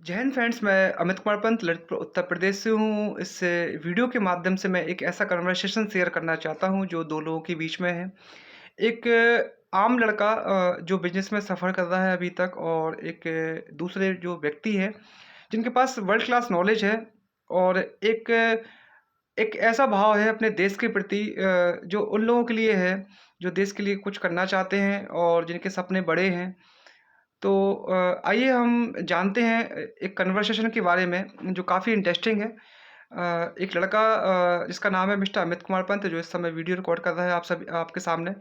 जय हिंद फ्रेंड्स, मैं अमित कुमार पंत ललितपुर उत्तर प्रदेश से हूँ। इस वीडियो के माध्यम से मैं एक ऐसा कन्वर्सेशन शेयर करना चाहता हूँ जो दो लोगों के बीच में है। एक आम लड़का जो बिजनेस में सफ़र कर रहा है अभी तक, और एक दूसरे जो व्यक्ति है जिनके पास वर्ल्ड क्लास नॉलेज है, और एक एक ऐसा भाव है अपने देश के प्रति जो उन लोगों के लिए है जो देश के लिए कुछ करना चाहते हैं और जिनके सपने बड़े हैं। तो आइए हम जानते हैं एक कन्वर्सेशन के बारे में जो काफ़ी इंटरेस्टिंग है। एक लड़का जिसका नाम है मिस्टर अमित कुमार पंत, जो इस समय वीडियो रिकॉर्ड कर रहा है आप सब आपके सामने।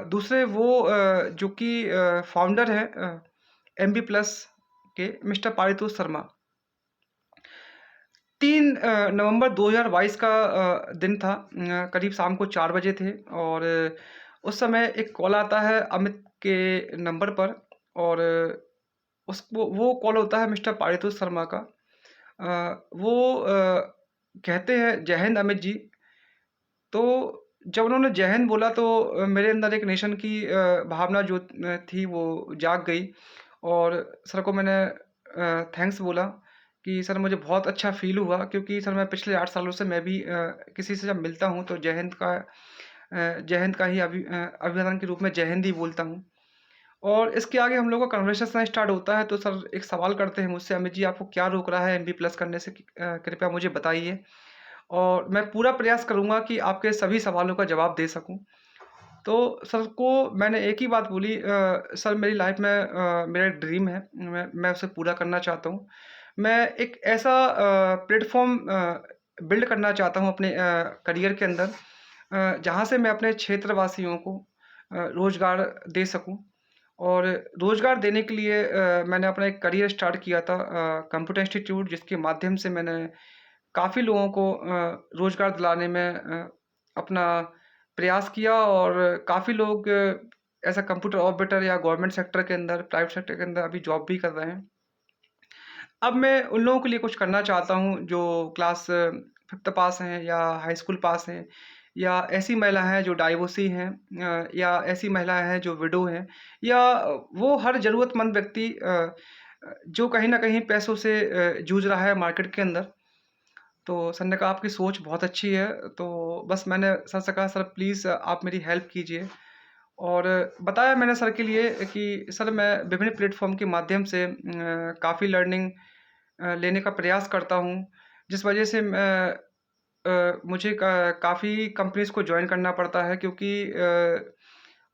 दूसरे वो जो कि फाउंडर है एमबी प्लस के, मिस्टर पारितोष शर्मा। 3 नवंबर 2022 का दिन था। करीब शाम को 4 बजे थे, और उस समय एक कॉल आता है अमित के नंबर पर, और उसको वो कॉल होता है मिस्टर पारितोष शर्मा का। वो कहते हैं, "जय हिंद अमित जी।" तो जब उन्होंने जय हिंद बोला तो मेरे अंदर एक नेशन की भावना जो थी वो जाग गई, और सर को मैंने थैंक्स बोला कि सर मुझे बहुत अच्छा फ़ील हुआ, क्योंकि सर मैं पिछले 8 सालों से मैं भी किसी से जब मिलता हूँ तो जय हिंद का ही अभिवादन के रूप में जय हिंद ही बोलता हूँ। और इसके आगे हम लोग का कन्वर्सेशन स्टार्ट होता है, तो सर एक सवाल करते हैं मुझसे, "अमित जी, आपको क्या रोक रहा है एमबी प्लस करने से? कृपया मुझे बताइए, और मैं पूरा प्रयास करूँगा कि आपके सभी सवालों का जवाब दे सकूँ।" तो सर को मैंने एक ही बात बोली, "सर, मेरी लाइफ़ में मेरा एक ड्रीम है, मैं उसे पूरा करना चाहता हूँ। मैं एक ऐसा प्लेटफ़ॉर्म बिल्ड करना चाहता हूँ अपने करियर के अंदर, जहाँ से मैं अपने क्षेत्रवासियों को रोज़गार दे सकूँ।" और रोज़गार देने के लिए मैंने अपना एक करियर स्टार्ट किया था कंप्यूटर इंस्टीट्यूट, जिसके माध्यम से मैंने काफ़ी लोगों को रोज़गार दिलाने में अपना प्रयास किया, और काफ़ी लोग एज़ अ कंप्यूटर ऑपरेटर या गवर्नमेंट सेक्टर के अंदर, प्राइवेट सेक्टर के अंदर अभी जॉब भी कर रहे हैं। अब मैं उन लोगों के लिए कुछ करना चाहता हूँ जो क्लास 5th पास हैं, या हाई स्कूल पास हैं, या ऐसी महिला हैं जो डाइवोर्सी हैं, या ऐसी महिलाएँ हैं जो विडो हैं, या वो हर ज़रूरतमंद व्यक्ति जो कहीं न कहीं पैसों से जूझ रहा है मार्केट के अंदर। तो सर ने कहा, "आपकी सोच बहुत अच्छी है।" तो बस मैंने सर से कहा, "सर प्लीज़ आप मेरी हेल्प कीजिए।" और बताया मैंने सर के लिए कि सर मैं विभिन्न प्लेटफ़ॉर्म के माध्यम से काफ़ी लर्निंग लेने का प्रयास करता हूँ, जिस वजह से मुझे काफ़ी कंपनीज़ को जॉइन करना पड़ता है, क्योंकि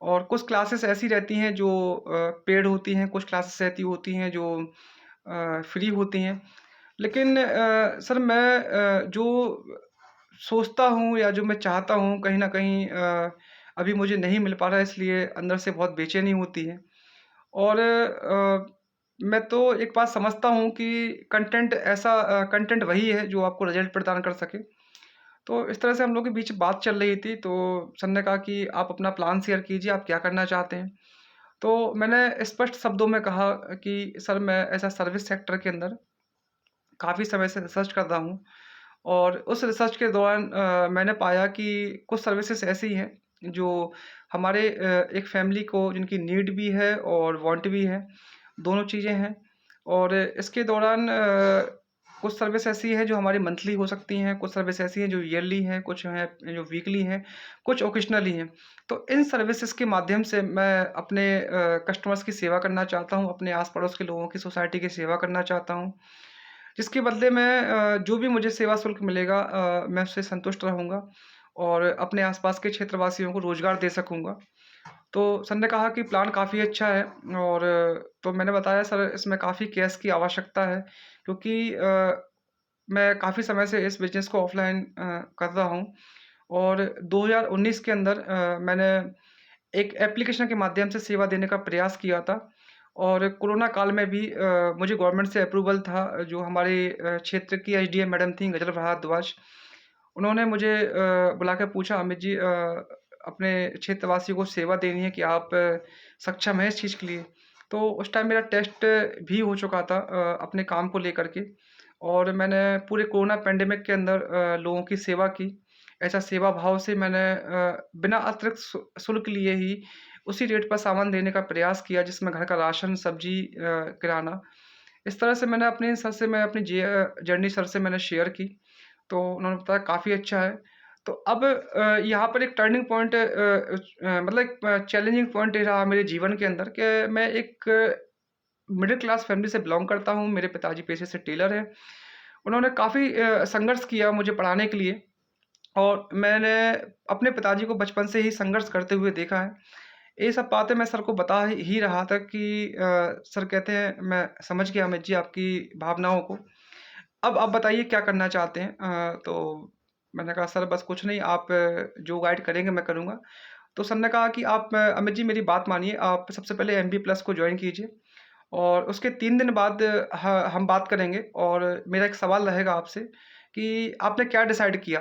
और कुछ क्लासेस ऐसी रहती हैं जो पेड होती हैं, कुछ क्लासेस ऐसी होती हैं जो फ्री होती हैं। लेकिन सर मैं जो सोचता हूँ या जो मैं चाहता हूँ, कहीं न कहीं अभी मुझे नहीं मिल पा रहा है, इसलिए अंदर से बहुत बेचैनी होती है। और मैं तो एक बात समझता हूँ कि कंटेंट वही है जो आपको रिज़ल्ट प्रदान कर सके। तो इस तरह से हम लोग के बीच बात चल रही थी, तो सर ने कहा कि आप अपना प्लान शेयर कीजिए, आप क्या करना चाहते हैं? तो मैंने स्पष्ट शब्दों में कहा कि सर मैं ऐसा सर्विस सेक्टर के अंदर काफ़ी समय से रिसर्च कर रहा हूँ, और उस रिसर्च के दौरान मैंने पाया कि कुछ सर्विसेज़ ऐसी हैं जो हमारे एक फैमिली को जिनकी नीड भी है और वांट भी है, दोनों चीज़ें हैं। और इसके दौरान कुछ सर्विस ऐसी हैं जो हमारी मंथली हो सकती हैं, कुछ सर्विस ऐसी हैं जो ईयरली हैं, कुछ हैं जो वीकली हैं, कुछ ओकेजनली हैं। तो इन सर्विसेज़ के माध्यम से मैं अपने कस्टमर्स की सेवा करना चाहता हूँ, अपने आस-पड़ोस के लोगों की, सोसाइटी की सेवा करना चाहता हूँ। जिसके बदले में जो भी मुझे सेवा शुल्क मिलेगा मैं उससे संतुष्ट रहूँगा, और अपने आस-पास के क्षेत्रवासियों को रोज़गार दे सकूँगा। तो सर ने कहा कि प्लान काफ़ी अच्छा है, और तो मैंने बताया, सर इसमें काफ़ी कैश की आवश्यकता है, क्योंकि मैं काफ़ी समय से इस बिज़नेस को ऑफ़लाइन कर रहा हूँ, और 2019 के अंदर मैंने एक एप्लीकेशन के माध्यम से सेवा देने का प्रयास किया था, और कोरोना काल में भी मुझे गवर्नमेंट से अप्रूवल था। जो हमारे क्षेत्र की एसडीएम मैडम थीं गजल भारद्वाज, उन्होंने मुझे बुला के पूछा, "अमित जी, अपने क्षेत्रवासियों को सेवा देनी है कि आप सक्षम हैं इस चीज़ के लिए?" तो उस टाइम मेरा टेस्ट भी हो चुका था अपने काम को लेकर के, और मैंने पूरे कोरोना पैंडेमिक के अंदर लोगों की सेवा की। ऐसा सेवा भाव से मैंने बिना अतिरिक्त शुल्क लिए ही उसी रेट पर सामान देने का प्रयास किया, जिसमें घर का राशन, सब्ज़ी, किराना, इस तरह से मैंने अपने सर से मैं अपनी जर्नी सर से मैंने शेयर की, तो उन्होंने बताया काफ़ी अच्छा है। तो अब यहाँ पर एक टर्निंग पॉइंट मतलब एक चैलेंजिंग पॉइंट ये रहा मेरे जीवन के अंदर कि मैं एक मिडिल क्लास फैमिली से बिलॉन्ग करता हूँ। मेरे पिताजी पेशे से टेलर हैं। उन्होंने काफ़ी संघर्ष किया मुझे पढ़ाने के लिए और मैंने अपने पिताजी को बचपन से ही संघर्ष करते हुए देखा है। ये सब बातें मैं सर को बता ही रहा था कि सर कहते हैं, "मैं समझ गया अमित जी आपकी भावनाओं को। अब आप बताइए क्या करना चाहते हैं?" तो मैंने कहा, "सर बस कुछ नहीं, आप जो गाइड करेंगे मैं करूँगा।" तो सर ने कहा कि "आप अमित जी मेरी बात मानिए, आप सबसे पहले एमबी प्लस को जॉइन कीजिए और उसके 3 दिन बाद हम बात करेंगे और मेरा एक सवाल रहेगा आपसे कि आपने क्या डिसाइड किया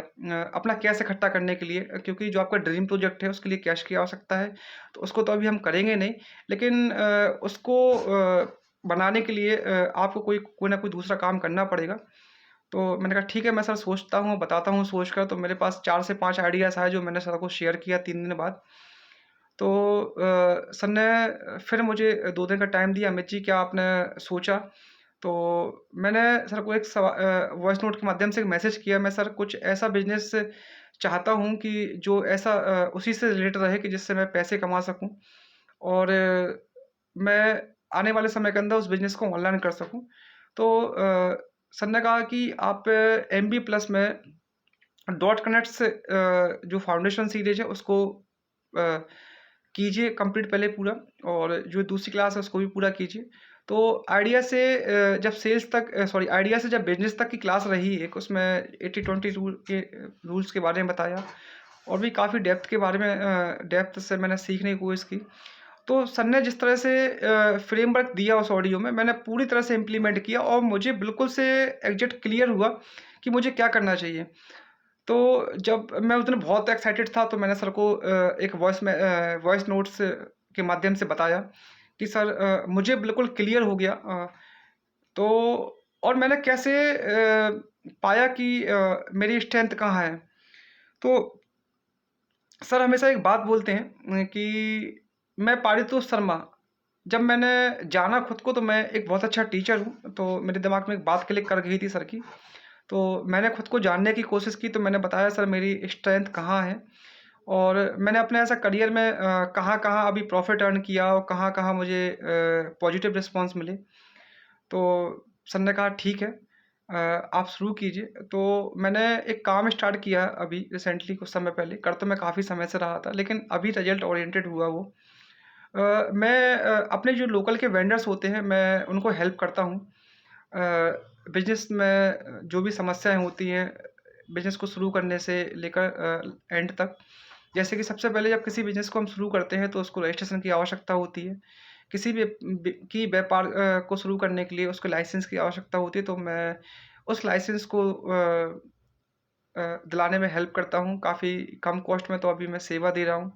अपना कैश इकट्ठा करने के लिए? क्योंकि जो आपका ड्रीम प्रोजेक्ट है उसके लिए कैश की आवश्यकता है, तो उसको तो अभी हम करेंगे नहीं, लेकिन उसको बनाने के लिए आपको कोई ना कोई दूसरा काम करना पड़ेगा।" तो मैंने कहा ठीक है मैं सर सोचता हूँ, बताता हूँ सोच कर। तो मेरे पास 4 से 5 आइडियाज़ आए जो मैंने सर को शेयर किया 3 दिन बाद। तो सर ने फिर मुझे 2 दिन का टाइम दिया, "अमित जी क्या आपने सोचा?" तो मैंने सर को वॉइस नोट के माध्यम से एक मैसेज किया, "मैं सर कुछ ऐसा बिज़नेस चाहता हूँ कि जो ऐसा उसी से रिलेटेड रहे कि जिससे मैं पैसे कमा सकूँ और मैं आने वाले समय के अंदर उस बिज़नेस को ऑनलाइन कर सकूँ।" तो सर ने कहा कि आप एमबी प्लस में डॉट कनेक्ट्स जो फाउंडेशन सीरीज़ है उसको अ, कीजिए कंप्लीट पहले पूरा और जो दूसरी क्लास है उसको भी पूरा कीजिए। तो आइडिया से जब आइडिया से जब बिज़नेस तक की क्लास रही एक उसमें 80-20 रूल्स के बारे में बताया और भी काफ़ी डेप्थ से मैंने सीखने की कोशिश की। तो सर ने जिस तरह से फ्रेमवर्क दिया उस ऑडियो में मैंने पूरी तरह से इम्प्लीमेंट किया और मुझे बिल्कुल से एग्ज़ैक्ट क्लियर हुआ कि मुझे क्या करना चाहिए। तो जब मैं उस दिन बहुत एक्साइटेड था तो मैंने सर को एक वॉइस नोट्स के माध्यम से बताया कि सर मुझे बिल्कुल क्लियर हो गया। तो और मैंने कैसे पाया कि मेरी स्ट्रेंथ कहाँ है। तो सर हमेशा एक बात बोलते हैं कि मैं पारितोष शर्मा, जब मैंने जाना खुद को तो मैं एक बहुत अच्छा टीचर हूँ, तो मेरे दिमाग में एक बात क्लिक कर गई थी सर की। तो मैंने खुद को जानने की कोशिश की तो मैंने बताया सर मेरी स्ट्रेंथ कहाँ है और मैंने अपने ऐसा करियर में कहाँ-कहाँ अभी प्रॉफ़िट अर्न किया और कहाँ-कहाँ मुझे पॉज़िटिव रिस्पॉन्स मिले। तो सर ने कहा ठीक है आप शुरू कीजिए। तो मैंने एक काम स्टार्ट किया अभी रिसेंटली कुछ समय पहले, कर तो मैं काफ़ी समय से रहा था लेकिन अभी रिज़ल्ट ओरिएंटेड हुआ वो। मैं अपने जो लोकल के वेंडर्स होते हैं मैं उनको हेल्प करता हूँ। बिज़नेस में जो भी समस्याएँ होती हैं, बिज़नेस को शुरू करने से लेकर एंड तक। जैसे कि सबसे पहले जब किसी बिज़नेस को हम शुरू करते हैं तो उसको रजिस्ट्रेशन की आवश्यकता होती है। किसी भी व्यापार को शुरू करने के लिए उसको लाइसेंस की आवश्यकता होती है, तो मैं उस लाइसेंस को दिलाने में हेल्प करता हूँ। काफ़ी कम कॉस्ट में तो अभी मैं सेवा दे रहा हूँ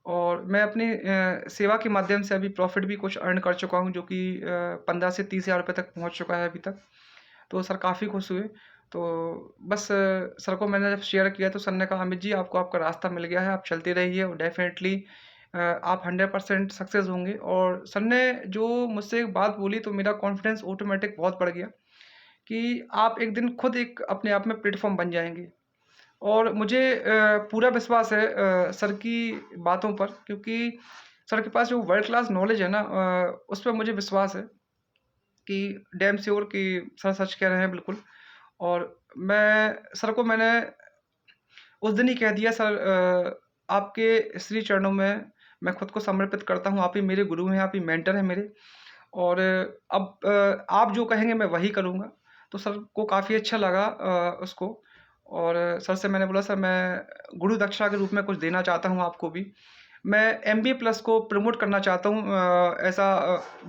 और मैं अपनी सेवा के माध्यम से अभी प्रॉफ़िट भी कुछ अर्न कर चुका हूँ जो कि 15 से 30 हज़ार रुपए तक पहुँच चुका है अभी तक। तो सर काफ़ी खुश हुए। तो बस सर को मैंने जब शेयर किया तो सर ने कहा, "अमित जी आपको आपका रास्ता मिल गया है, आप चलते रहिए और डेफ़िनेटली आप 100% सक्सेस होंगे।" और सर ने जो मुझसे एक बात बोली तो मेरा कॉन्फिडेंस ऑटोमैटिक बहुत बढ़ गया कि आप एक दिन खुद एक अपने आप में प्लेटफ़ॉर्म बन जाएँगे। और मुझे पूरा विश्वास है सर की बातों पर क्योंकि सर के पास जो वर्ल्ड क्लास नॉलेज है ना उस पे मुझे विश्वास है कि डैम श्योर कि सर सच कह रहे हैं बिल्कुल। और मैंने उस दिन ही कह दिया सर आपके श्री चरणों में मैं खुद को समर्पित करता हूँ, आप ही मेरे गुरु हैं, आप ही मेंटर हैं मेरे और अब आप जो कहेंगे मैं वही करूँगा। तो सर को काफ़ी अच्छा लगा उसको और सर से मैंने बोला सर मैं गुरु दक्षिणा के रूप में कुछ देना चाहता हूँ आपको भी। मैं एमबीए प्लस को प्रमोट करना चाहता हूँ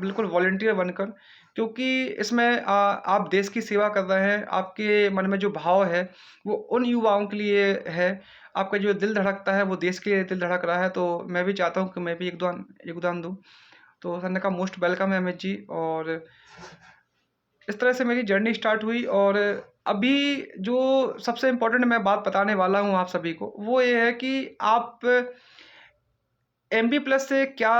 बिल्कुल वॉलंटियर बनकर क्योंकि इसमें आप देश की सेवा कर रहे हैं, आपके मन में जो भाव है, वो उन युवाओं के लिए है। आपका जो दिल धड़कता है, वो देश के लिए दिल धड़क रहा है, तो मैं भी चाहता हूँ कि मैं भी योगदान दूँ। तो सर ने कहा मोस्ट वेलकम है अमित जी और इस तरह से मेरी जर्नी स्टार्ट हुई और अभी जो सबसे इम्पोर्टेंट मैं बात बताने वाला हूँ आप सभी को, वो ये है कि आप एमबी प्लस से क्या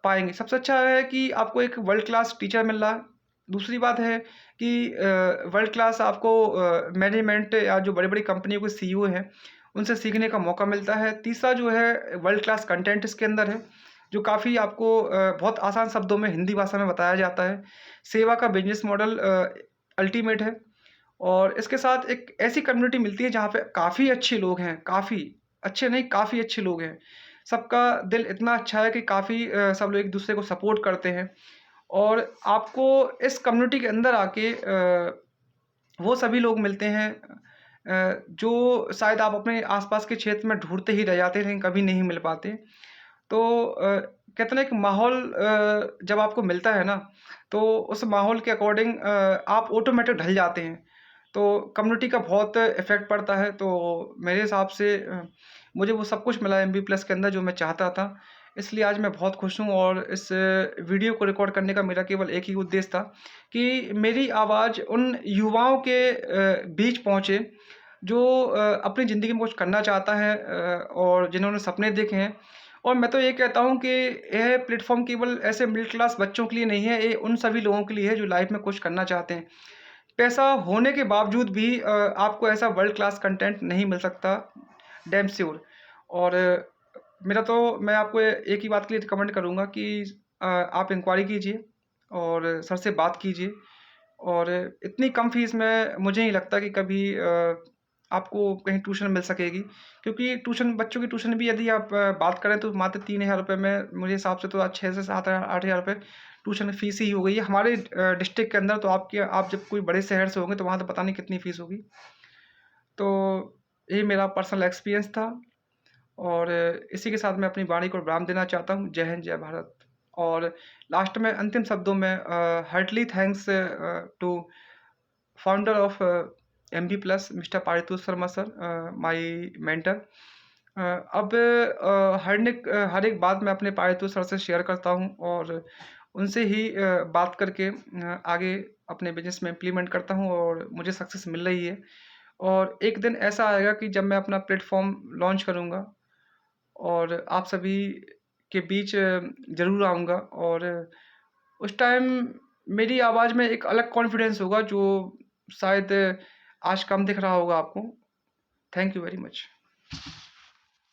पाएँगे? सबसे अच्छा है कि आपको एक वर्ल्ड क्लास टीचर मिल रहा है, दूसरी बात है कि वर्ल्ड क्लास आपको मैनेजमेंट या जो बड़ी-बड़ी कंपनियों के सीईओ हैं, उनसे सीखने का मौका मिलता है। तीसरा जो है वर्ल्ड क्लास कंटेंट इसके अंदर है, जो काफ़ी आपको बहुत आसान शब्दों में हिंदी भाषा में बताया जाता है। सेवा का बिज़नेस मॉडल अल्टीमेट है और इसके साथ एक ऐसी कम्युनिटी मिलती है जहाँ पे काफ़ी अच्छे लोग हैं, काफ़ी अच्छे नहीं काफ़ी अच्छे लोग हैं। सबका दिल इतना अच्छा है कि काफ़ी सब लोग एक-दूसरे को सपोर्ट करते हैं और आपको इस कम्युनिटी के अंदर आके वो सभी लोग मिलते हैं जो शायद आप अपने आस-पास के क्षेत्र में ढूँढते ही रह जाते हैं, लेकिन कभी नहीं मिल पाते। तो कहते हैं ना एक माहौल जब आपको मिलता है ना, तो उस माहौल के अकॉर्डिंग आप ऑटोमेटिक ढल जाते हैं। तो कम्युनिटी का बहुत इफ़ेक्ट पड़ता है, तो मेरे हिसाब से मुझे वो सब कुछ मिला एमबी प्लस के अंदर जो मैं चाहता था। इसलिए आज मैं बहुत खुश हूँ और इस वीडियो को रिकॉर्ड करने का मेरा केवल एक ही उद्देश्य था कि मेरी आवाज़ उन युवाओं के बीच पहुँचे जो अपनी ज़िंदगी में कुछ करना चाहता है और जिन्होंने सपने देखे हैं। और मैं तो ये कहता हूँ कि यह प्लेटफ़ॉर्म केवल ऐसे मिडल क्लास बच्चों के लिए नहीं है, ये उन सभी लोगों के लिए है जो लाइफ़ में कुछ करना चाहते हैं। पैसा होने के बावजूद भी आपको ऐसा वर्ल्ड क्लास कंटेंट नहीं मिल सकता, डैम श्योर। और मेरा तो मैं आपको एक ही बात के लिए रिकमेंड करूँगा कि आप इंक्वायरी कीजिए और सर से बात कीजिए और इतनी कम फ़ीस में मुझे नहीं लगता कि कभी आपको कहीं ट्यूशन मिल सकेगी। क्योंकि ट्यूशन बच्चों की ट्यूशन भी यदि आप बात करें तो मात्र ₹3000 में मेरे हिसाब से तो आज 6 से 7 8,000 ट्यूशन फ़ीस ही हो गई है। हमारे डिस्ट्रिक्ट के अंदर तो आप जब कोई बड़े शहर से होंगे तो वहाँ तो पता नहीं कितनी फ़ीस होगी। तो यही मेरा पर्सनल एक्सपीरियंस था और इसी के साथ मैं अपनी वाणी को विराम देना चाहता हूँ। जय हिंद, जय भारत। और लास्ट में अंतिम शब्दों में heartily thanks to founder of MB plus mister Paritosh Sharma sir, my mentor. अब हर एक बात मैं अपने पारितोष सर से शेयर करता हूँ और उनसे ही बात करके आगे अपने बिज़नेस में इम्प्लीमेंट करता हूँ और मुझे सक्सेस मिल रही है। और एक दिन ऐसा आएगा कि जब मैं अपना प्लेटफ़ॉर्म लॉन्च करूँगा और आप सभी के बीच ज़रूर आऊँगा और उस टाइम मेरी आवाज़ में एक अलग कॉन्फिडेंस होगा जो शायद आज कम दिख रहा होगा आपको। Thank you very much.